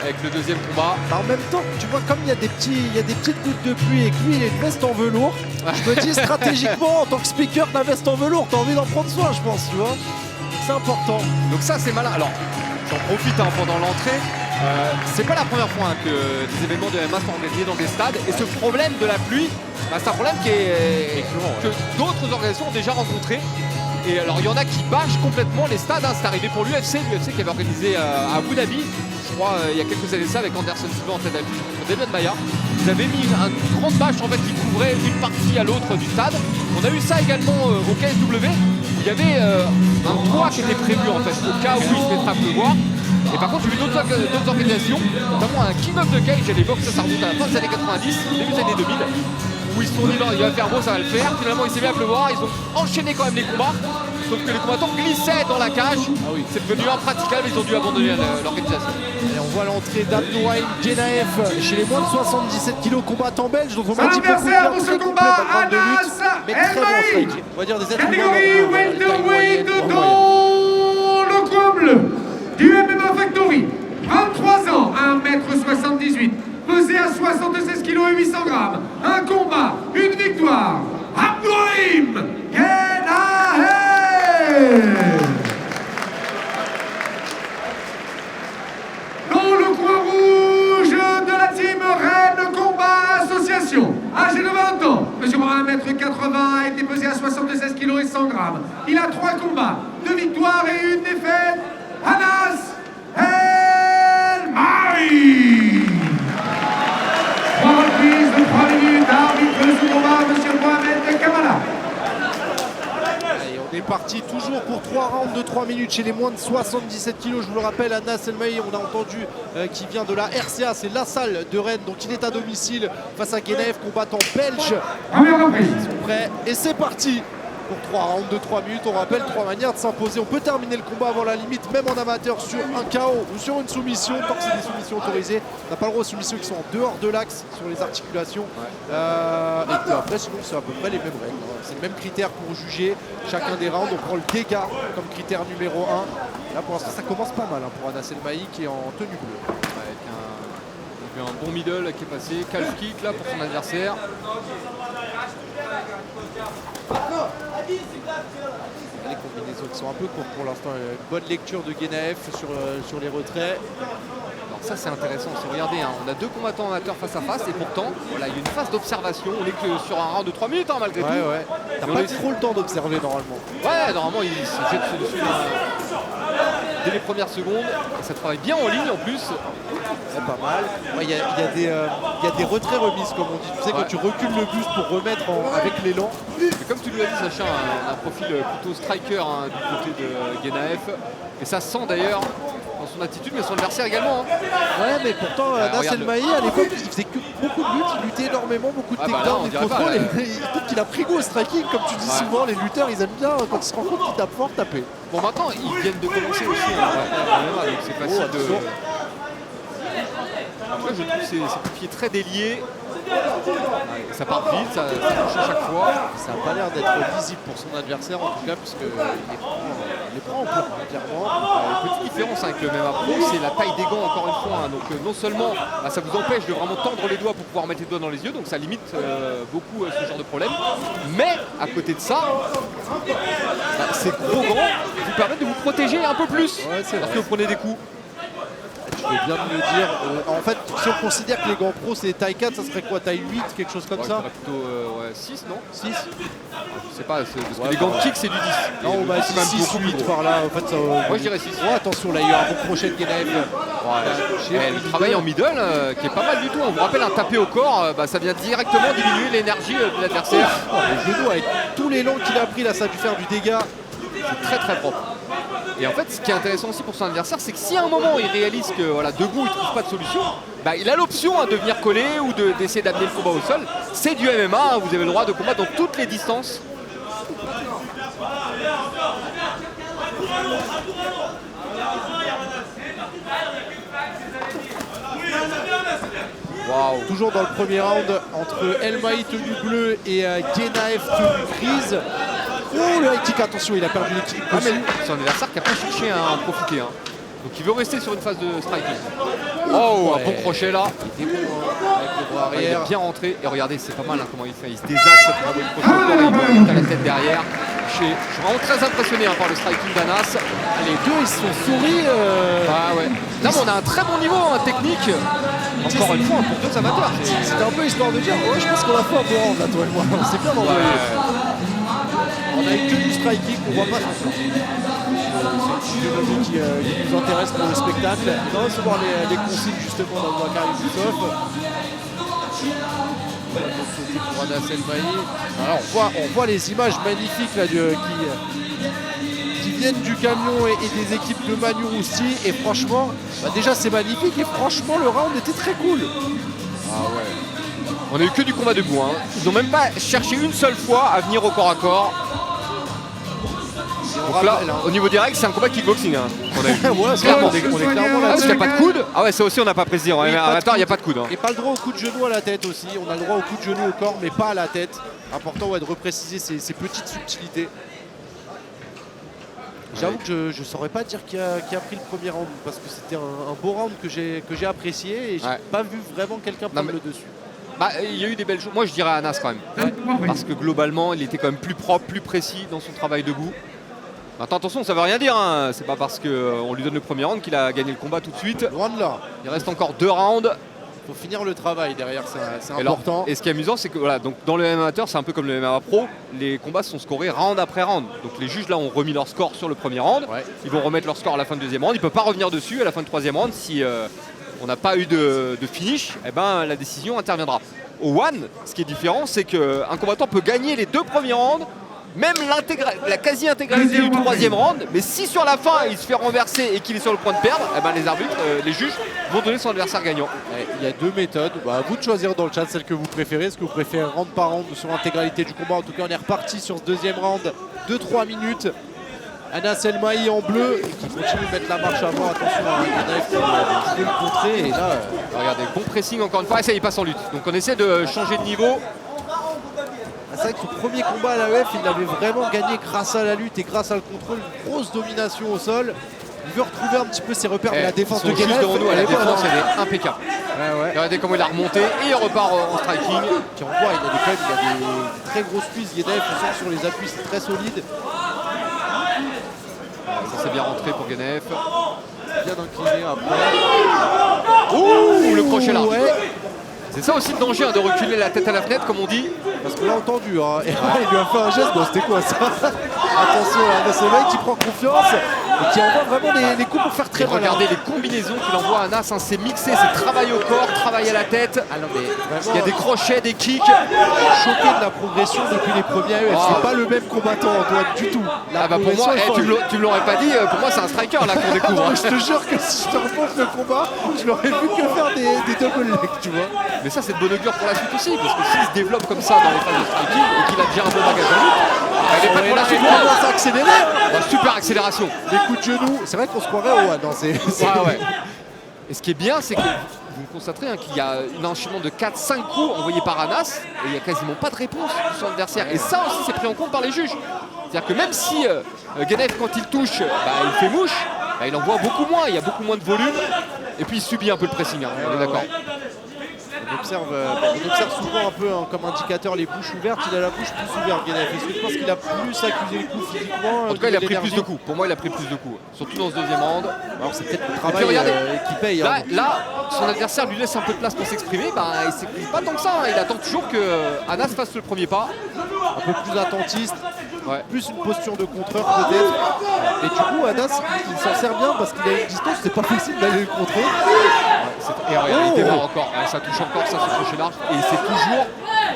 avec le deuxième combat. En même temps, tu vois, comme il y a des petites gouttes de pluie et que lui il a une veste en velours, je me dis stratégiquement en tant que speaker de la veste en velours, t'as envie d'en prendre soin, je pense, tu vois. C'est important. Donc ça c'est malin. Alors j'en profite pendant l'entrée. C'est pas la première fois que des événements de MMA sont organisés dans des stades. Et ce problème de la pluie, c'est un problème que d'autres organisations ont déjà rencontré. Et alors il y en a qui bâchent complètement les stades. C'est arrivé pour l'UFC qui avait organisé à Abu Dhabi, je crois il y a quelques années de ça, avec Anderson Silva en tête d'affiche contre Demian Maia. Ils avaient mis une grande bâche en fait qui couvrait une partie à l'autre du stade. On a eu ça également au KSW. Il y avait un toit qui était prévu en fait au cas où il se mettrait à pleuvoir. Et par contre, j'ai vu d'autres organisations, notamment un King of the Cage à l'époque, ça remonte à la fin des années 90, début des années 2000, où ils se sont dit non, il va faire beau, ça va le faire. Finalement, il s'est mis à pleuvoir, ils ont enchaîné quand même les combats, sauf que les combattants glissaient dans la cage. C'est devenu impraticable, ils ont dû abandonner l'organisation. Et on voit l'entrée d'Abdourahim Genaev chez les moins de 77 kg, combattant belge, dont on m'a dit beaucoup adversaire pour ce combat, Anas mais très bon striking. On va dire des êtres catégorie welterweight dans le comble du MMA Factory. 23 ans, 1m78, pesé à 76 kg et 800 grammes. Un combat, une victoire. Abdourahim Genaev. Dans le coin rouge de la team Rennes Combat Association, âgé de 20 ans, mesurant 1m80, a été pesé à 76 kg et 100 grammes. Il a 3 combats, 2 victoires et 1 défaite. Anas El Mari. 3 reprises de 3 minutes, arbitre ce combat, M. Mohamed Kamala. On est parti toujours pour 3 rounds de 3 minutes chez les moins de 77 kg. Je vous le rappelle, Anas Elmaï, on a entendu qui vient de la RCA, c'est la salle de Rennes, donc il est à domicile face à Genaev, combattant belge. Première reprise. Ils sont prêts et c'est parti pour 3 rounds de 3 minutes. On rappelle 3 manières de s'imposer. On peut terminer le combat avant la limite, même en amateur, sur un KO ou sur une soumission, tant que c'est des soumissions autorisées. On n'a pas le droit aux soumissions qui sont en dehors de l'axe sur les articulations. Et puis après, sinon, c'est à peu près les mêmes règles. C'est le même critère pour juger chacun des rounds. On prend le dégât comme critère numéro 1. Là, pour l'instant, ça commence pas mal pour Anas Elmaï qui est en tenue bleue. Avec un bon middle qui est passé, calf kick là pour son adversaire. Les combinaisons qui sont un peu courtes pour l'instant. Une bonne lecture de Genaev sur les retraits. Alors ça c'est intéressant, regardez, on a 2 combattants amateurs face à face et pourtant voilà, il y a une phase d'observation, on est que sur un round de 3 minutes malgré tout. Ouais. T'as pas trop le temps d'observer normalement. Ouais, normalement il se jette dessus dès les premières secondes, et ça travaille bien en ligne en plus. C'est pas mal. Il y a des retraits remises comme on dit. Tu sais, quand tu recules le buste pour remettre avec l'élan. Et comme tu lui as dit, Sacha, un profil plutôt striker du côté de Genaev. Et ça sent d'ailleurs dans son attitude, mais son adversaire également. Ouais, mais pourtant, Anas Elmaï, à l'époque, il faisait beaucoup de luttes, il luttait énormément, beaucoup de takedowns, des contrôles. Il trouve qu'il a pris goût au striking, comme tu dis souvent, les lutteurs, ils aiment bien, quand ils se rendent compte qu'ils tapent fort, taper. Bon, maintenant, ils viennent de commencer aussi, donc c'est facile de... Après, je trouve ces coups de pied très déliés. Ça part vite, ça touche à chaque fois. Ça n'a pas l'air d'être visible pour son adversaire en tout cas, puisqu'il les prend en plein, clairement. Petite différence avec le MMA Pro, c'est la taille des gants encore une fois. Donc non seulement ça vous empêche de vraiment tendre les doigts pour pouvoir mettre les doigts dans les yeux, donc ça limite beaucoup ce genre de problème. Mais à côté de ça, ces gros gants vous permettent de vous protéger un peu plus parce que vous prenez des coups. Tu veux bien me le dire. En fait, si on considère que les gants pro c'est des taille 4, ça serait quoi, taille 8, quelque chose comme ça? Plutôt 6, non? 6. Je sais pas, parce que les gants de kick c'est du 10. Non, on va 6, 8 par là. En fait, ça, moi je dirais 6. Ouais, attention, là il y a un bon crochet de Genaev. Le travail en middle qui est pas mal du tout. On vous rappelle, un tapé au corps, ça vient directement diminuer l'énergie de l'adversaire. Le genou avec tout l'élan qu'il a pris là, ça a dû faire du dégât. C'est très très propre. Et en fait, ce qui est intéressant aussi pour son adversaire, c'est que si à un moment il réalise que debout il ne trouve pas de solution, il a l'option de venir coller ou d'essayer d'amener le combat au sol. C'est du MMA, vous avez le droit de combattre dans toutes les distances. Wow. Toujours dans le premier round entre Elmaï tenue bleue et Genaev tenue grise. Oh, le high kick, attention, il a perdu l'équilibre. C'est un adversaire qui n'a pas cherché à en profiter. Donc il veut rester sur une phase de striking. Oh, Ouais. un bon crochet là. Il est bon hein, avec le bras Il est arrière. bien rentré. Et regardez, c'est pas mal hein, comment il fait. Il se désaxe cette bravo du crochet au corps et il monte à la tête derrière. Je suis vraiment très impressionné hein, par le striking d'Anas. Les deux, ils se sont souris. Ah ouais. Là, on a un très bon niveau hein, technique. Encore une fois, pour deux amateurs. C'était un peu histoire de dire, ouais, je pense qu'on a fait un bon round là, toi et moi. On s'est bien envoyé. On a eu que du striking, on voit pas son plan. C'est une dynamique qui nous intéresse pour le spectacle. Il va recevoir les consignes justement d'Aboubacar Youssef. Pour Anas El-Mahi. Alors, on voit les images magnifiques là, qui viennent du camion et des équipes de Manu Rousti. Et franchement, bah, déjà c'est magnifique et franchement le round était très cool. Ah ouais. On a eu que du combat debout. Hein. Ils n'ont même pas cherché une seule fois à venir au corps à corps. Donc là, au niveau des règles, c'est un combat kickboxing. Hein, qu'on a eu. Ouais, Clairement. on est clairement Ah, là. parce qu'il n'y a pas de coude. Ah ouais, ça aussi on n'a pas précisé. Oui, Attends, il n'y a pas de coude. Hein. Et pas le droit au coup de genou à la tête aussi. On a le droit au coup de genou au corps, mais pas à la tête. Important ouais, de repréciser ces petites subtilités. J'avoue que je ne saurais pas dire qui a pris le premier round parce que c'était un beau round que j'ai apprécié et j'ai pas vu vraiment quelqu'un prendre le dessus. Bah, il y a eu des belles choses. Moi je dirais Anas quand même. Parce que globalement, il était quand même plus propre, plus précis dans son travail debout. Maintenant, attention, ça veut rien dire. Hein. C'est pas parce qu'on lui donne le premier round qu'il a gagné le combat tout de suite. Loin de là. Il reste encore 2 rounds. Il faut finir le travail derrière, c'est Et important. Et ce qui est amusant, c'est que voilà, donc dans le MMA amateur, c'est un peu comme le MMA pro, les combats sont scorés round après round. Donc les juges là ont remis leur score sur le premier round. Ouais. Ils vont remettre leur score à la fin du deuxième round. Ils ne peuvent pas revenir dessus à la fin du troisième round si on n'a pas eu de finish. Eh ben, la décision interviendra. Au one, ce qui est différent, c'est qu'un combattant peut gagner les 2 premiers rounds, même la quasi-intégralité du troisième round, mais si sur la fin il se fait renverser et qu'il est sur le point de perdre, eh ben les arbitres, les juges vont donner son adversaire gagnant. Il y a 2 méthodes, bah, à vous de choisir dans le chat celle que vous préférez. Est-ce que vous préférez round par round sur l'intégralité du combat? En tout cas on est reparti sur ce deuxième round de 3 minutes. Anas El-Mahi en bleu qui continue de mettre la marche avant. Attention à Ganaev qui veut le contrer et là regardez, bon pressing encore une fois et ça il passe en lutte. Donc on essaie de changer de niveau. C'est vrai que son premier combat à l'AEF, il avait vraiment gagné grâce à la lutte et grâce à le contrôle, une grosse domination au sol. Il veut retrouver un petit peu ses repères de la défense de Ganaev. Devant nous à la défense, elle est impeccable. Ouais. Regardez comment il a remonté et il repart en striking. Puis on voit, il a des très grosses cuisses. Ganaev, on sent sur les appuis, c'est très solide. Ça s'est bien rentré pour Ganaev. Bien incliné après. Ouh, le crochet large. Ouais. C'est ça aussi le danger hein, de reculer la tête à la fenêtre comme on dit. Parce que là entendu, hein, et il lui a fait un geste, bon, c'était quoi ça? Attention à ce mec qui prend confiance et qui envoie vraiment les coups pour faire très mal. Regardez les combinaisons qu'il envoie à Anas, hein, c'est mixé, c'est travail au corps, travail à la tête. Ah non, mais vraiment, il y a des crochets, des kicks. Choqué de la progression depuis les premiers AEF. C'est pas le même combattant Antoine du tout. Ah bah pour moi, tu me l'aurais pas dit, pour moi c'est un striker là qu'on découvre. Non, je te jure que si je te remonte le combat, je l'aurais vu que faire des double legs, tu vois. Mais ça c'est de bonne augure pour la suite aussi, parce que s'il se développe comme ça dans les phases de striking et qu'il a déjà un bon bagage en lutte, il est prêt pour la suite. Il commence à accélérer. Super accélération. Les coups de genoux, c'est vrai qu'on se croirait au one. Ouais. Et ce qui est bien, c'est que vous constaterez hein, qu'il y a un enchaînement de 4-5 coups envoyés par Anas et il n'y a quasiment pas de réponse de son adversaire. Et ça aussi c'est pris en compte par les juges. C'est-à-dire que même si Ganaev quand il touche, il fait mouche, il envoie beaucoup moins, il y a beaucoup moins de volume et puis il subit un peu le pressing, hein, on est d'accord. On observe souvent un peu hein, comme indicateur les bouches ouvertes. Il a la bouche plus ouverte, Ganaev. Est-ce que tu penses qu'il a plus accusé le coup physiquement? En tout cas, il a pris plus de coups. Pour moi, il a pris plus de coups. Surtout dans ce deuxième round. Alors, c'est peut-être le travail qui paye. Là, son adversaire lui laisse un peu de place pour s'exprimer. Il ne s'exprime pas tant que ça. Il attend toujours que Anas fasse le premier pas. Un peu plus attentiste. Plus une posture de contreur peut-être. Et du coup, Anas, il s'en sert bien parce qu'il a une distance. C'est pas facile d'aller le contrer. Et regarde, il démarre encore. Ça touche encore, ça se crochet large. Et c'est toujours.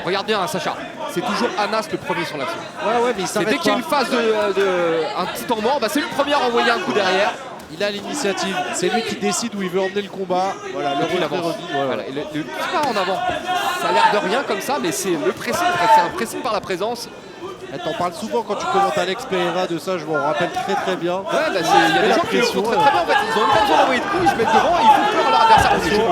Regarde bien, hein, Sacha. C'est toujours Anas le premier sur l'action. Ouais, mais il s'arrête pas. Dès qu'il y a une phase un petit temps mort, c'est lui le premier à envoyer un coup derrière. Il a l'initiative. C'est lui qui décide où il veut emmener le combat. Voilà, le petit pas en avant. Ça a l'air de rien comme ça, mais c'est le pressing. C'est un pressing par la présence. T'en parles souvent quand tu commentes Alex Pereira de ça, je m'en rappelle très bien. Ouais, il y a des gens qui le font très bien en fait. Ils ont même pas besoin d'envoyer de coups, ils se mettent devant et ils font peur à leur adversaire. Attention,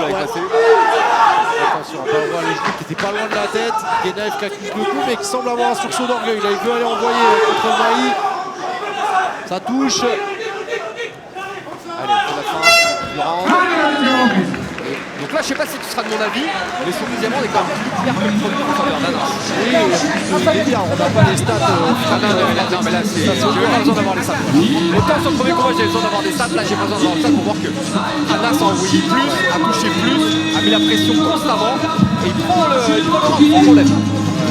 on va voir les genoux qui étaient pas loin de la tête. Ganaev qui accuse le coup mais qui semble avoir un sursaut d'orgueil. Là, il veut aller envoyer contre le Mahi. Ça touche. Allez, c'est la fin du round. je sais pas si tu seras de mon avis, mais son deuxième round est quand même plus clair que le premier en faveur d'Anas. Oui, on n'a pas les stats. Non, mais là, j'ai pas besoin d'avoir les stats. Autant sur le premier combat, j'avais besoin d'avoir des stats, là, j'ai pas besoin d'avoir des stats pour voir que Anas a envoyé plus, a touché plus, a mis la pression constamment, et il prend le round sans problème.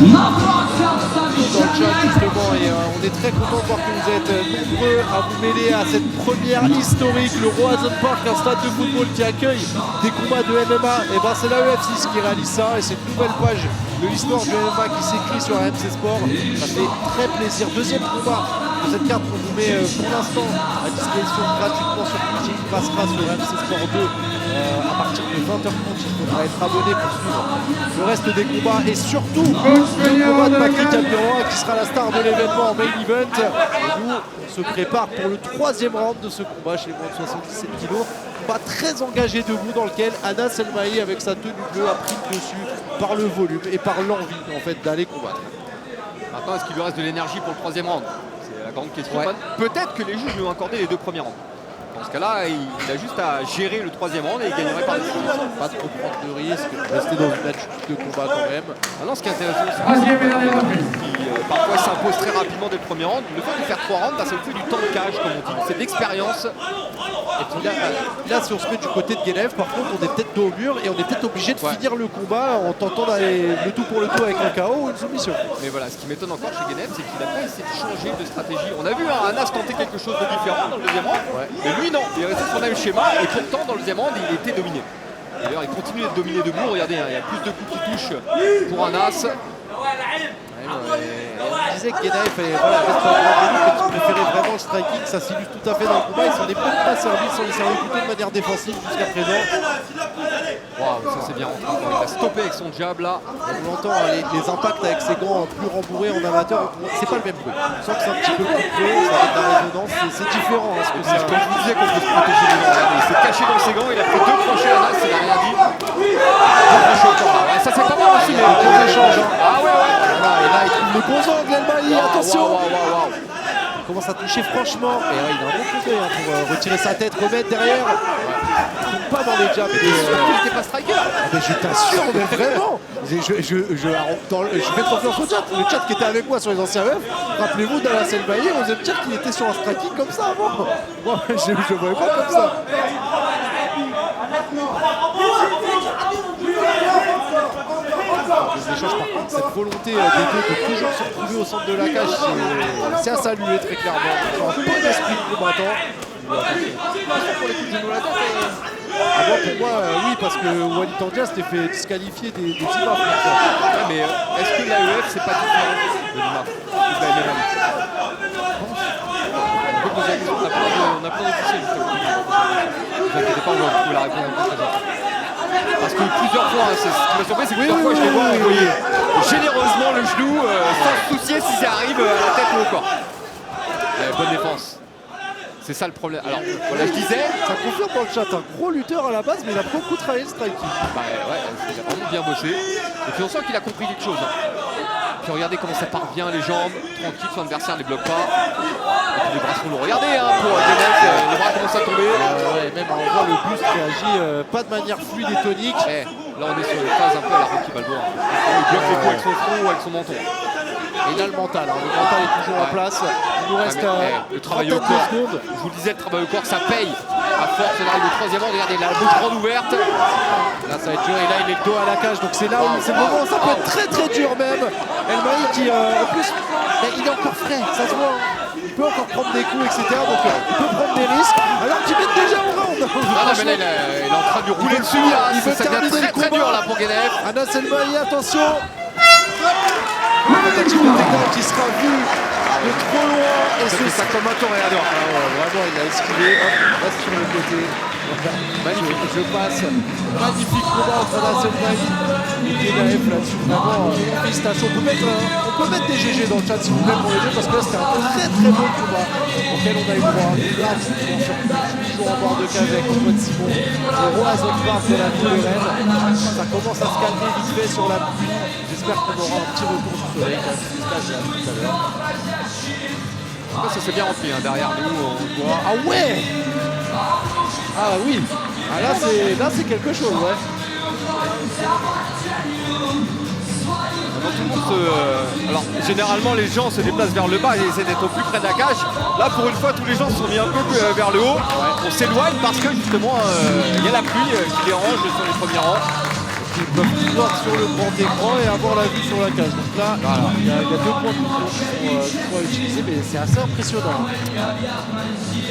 Dans le chat justement et on est très content de voir que vous êtes nombreux à vous mêler à cette première historique, le Roazhon Park, un stade de football qui accueille des combats de MMA. Et ben c'est la UFC qui réalise ça et c'est une nouvelle page de l'histoire du MMA qui s'écrit sur RMC Sport. Ça fait très plaisir. Deuxième combat de cette carte qu'on vous met pour l'instant à disposition gratuitement sur Twitch et qui passera sur RMC Sport 2 à partir de 20h30. Il faudra être abonné pour suivre le reste des combats et surtout le combat de Maki Kabiroa qui sera la star de l'événement en main event. Et nous, on se prépare pour le troisième round de ce combat chez les moins de 77 kg. Combat très engagé debout dans lequel Anas Elmahi avec sa tenue bleue a pris le dessus par le volume et par l'envie en fait d'aller combattre. Maintenant, est-ce qu'il lui reste de l'énergie pour le troisième round? C'est la grande question. Ouais. Peut-être que les juges lui ont accordé les deux premiers rounds. Dans ce cas-là, il a juste à gérer le troisième round et il gagnerait par décision. Pas trop prendre de risques, rester dans une attitude de combat quand même. Maintenant, ce qui est intéressant, c'est Troisième et dernière reprise. qui parfois s'impose très rapidement dès le premier round. Le fait de faire 3 rounds, ça fait du temps de cage, comme on dit. C'est de l'expérience. Et puis là, si on se met du côté de Guenev, par contre, on est peut-être dos au mur et on est peut-être obligé de finir le combat en tentant d'aller le tout pour le tout avec un KO ou une soumission. Mais voilà, ce qui m'étonne encore chez Guenev, c'est qu'il n'a pas essayé de changer de stratégie. On a vu Anas tenter quelque chose de différent dans le deuxième round, mais lui non, il est resté sur le même schéma et pourtant dans le deuxième round, il était dominé. D'ailleurs, il continue d'être dominé debout. Regardez, il y a plus de coups qui touchent pour Anas. On disait que Guenev reste pas mais qu'il préférait vraiment le striking, ça s'illustre tout à fait dans le combat. Ils s'en est pas servi, ils s'en est servi plutôt de manière défensive jusqu'à présent. Waouh, ça c'est bien rentré. Il a stoppé avec son jab là. On l'entend, les impacts avec ses gants plus rembourrés en amateur, c'est pas le même bruit. On sent que c'est un petit peu plus creux, ça fait de la résonance, c'est différent. Hein, ce que ça... Comme je vous disais qu'on peut se protéger des gants. Regardez, il s'est caché dans ses gants, il a pris 2 crochets à Anas, il n'a rien dit. 2 crochets au combat. Ouais, ça c'est pas mal aussi, mais on échange. Ah ouais. Voilà, et là il trouve le bon angle, Elmahi, attention. Waouh. Il commence à toucher franchement. Et il a un bon coup d'œil pour retirer sa tête, remettre derrière. Il ne pas dans les jabs. Il n'était pas striker. Mais je t'assure, mais vraiment. Je fais confiance au chat. Le chat qui était avec moi sur les anciens meufs, rappelez-vous d'Anas Elmahi, on faisait me dire qu'il était sur un striking comme ça avant. Moi, je ne voyais pas comme ça. Les échanges, par contre, cette volonté des deux de toujours se retrouver au centre de la cage, c'est à saluer très clairement. Ils ont un bon esprit de combattant. Pour les coups de genou à la tête. Pour moi, oui, parce que Walid Tandia s'était fait disqualifier des IMAF. Ouais, mais est-ce que l'AEF c'est pas différent de l'IMAF ou de la MMA? On peut poser la question, on a plein d'officiels justement. Ne vous inquiétez pas, on va trouver la réponse en contre. Parce que plusieurs fois, ce qui m'a surpris, c'est que plusieurs fois je les vois envoyer généreusement le genou sans se soucier si ça arrive à la tête ou au corps. Bonne défense. C'est ça le problème. Alors, voilà, je disais. Ça confirme dans le chat, un gros lutteur à la base, mais il a beaucoup travaillé le striking. Bah ouais, il a vraiment bien bossé. Et puis on sent qu'il a compris quelque chose. Puis regardez comment ça part bien, les jambes, tranquille, son adversaire ne les bloque pas. Et puis les bras sont lourds. Regardez pour Guenev, les bras commencent à tomber. Même on voit le buste qui agit pas de manière fluide et tonique. Là on est sur une phase un peu à la Rocky Balboa. Il bloque les coups avec son front ou avec son menton. Et là le mental est toujours en place. Il nous reste le travail au corps. secondes. Je vous le disais, le travail au corps, ça paye. À force, on arrive au troisième round. Regardez, la bouche grande ouverte. Là ça va être dur et là il est le dos à la cage. Donc c'est là où c'est le moment où ça peut être très très dur même. Elmahi qui en plus il est encore frais, ça se voit. Il peut encore prendre des coups, etc. Donc il peut prendre des risques. Alors qu'il met déjà au round. Ah non mais là il est en train de lui rouler dessus. Il veut Ça devient terminer très le dur combat. là pour Guenev. Anas Elmahi, attention. Tentative de takedown qui sera vu de trop loin. Et C'est ça comme un toréador. vraiment, il a esquivé. Hop, reste sur le côté. Magnifique. Je passe. Magnifique combat entre Anas Elmahi et Guenev là-dessus. Vraiment, félicitations. On peut mettre des GG dans le chat s'il vous plaît pour les deux parce que là c'était un très très bon combat auquel on a eu droit gratuitement sur Twitch. Toujours en bord de cage avec Antoine Simon. Le Roazhon Park de la ville de Rennes. Ça commence à se calmer vite fait sur la pluie. J'espère qu'on aura un petit retour du soleil quand même, tout à l'heure. Ça s'est bien rempli derrière nous, on voit. Ah ouais. Ah oui. Ah là c'est quelque chose, ouais. Tout le monde alors, généralement, les gens se déplacent vers le bas et essaient d'être au plus près de la cage. Là, pour une fois, tous les gens se sont mis un peu vers le haut. On s'éloigne parce que justement, il y a la pluie qui dérange sur les premiers rangs. Ils peuvent tout voir sur le grand écran et avoir la vue sur la cage. Donc là, il y a 2 points qui sont à utiliser, mais c'est assez impressionnant.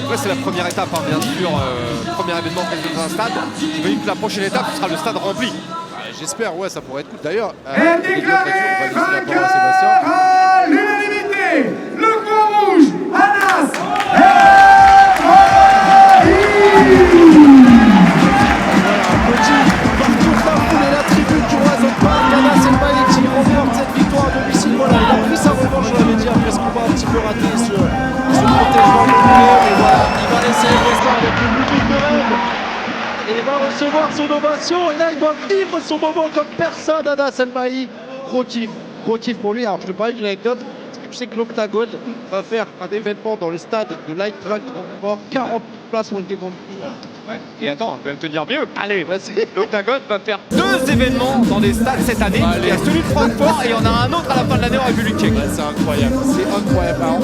Ouais, c'est la première étape, hein, bien sûr. Premier événement dans un stade. J'imagine que la prochaine étape, ce sera le stade rempli. J'espère, ouais, ça pourrait être cool. D'ailleurs, Est déclaré vainqueur à l'unanimité, le coin rouge, Anas partout la foule et la tribune du Roison Park. Anas El Bailly qui remporte cette victoire à domicile. Voilà, il a pris sa revanche, je l'avais dit, après ce combat un petit peu raté sur protègement de l'honneur. Et voilà, il va laisser ça avec le public de Rennes. Et il va recevoir son ovation. Et là, il va vivre son moment comme personne. Anas El Bailly, gros kiff pour lui. Alors, je te parle d'une anecdote. Je sais que l'Octagone va faire un événement dans le stade de Light Track. 40 places ont été vendues. Et attends, on va me tenir mieux. Allez, vas-y. L'Octagone va faire 2 événements dans des stades cette année. Il y a celui de Francfort et il y en a un autre à la fin de l'année en République tchèque. C'est incroyable, c'est incroyable. Alors,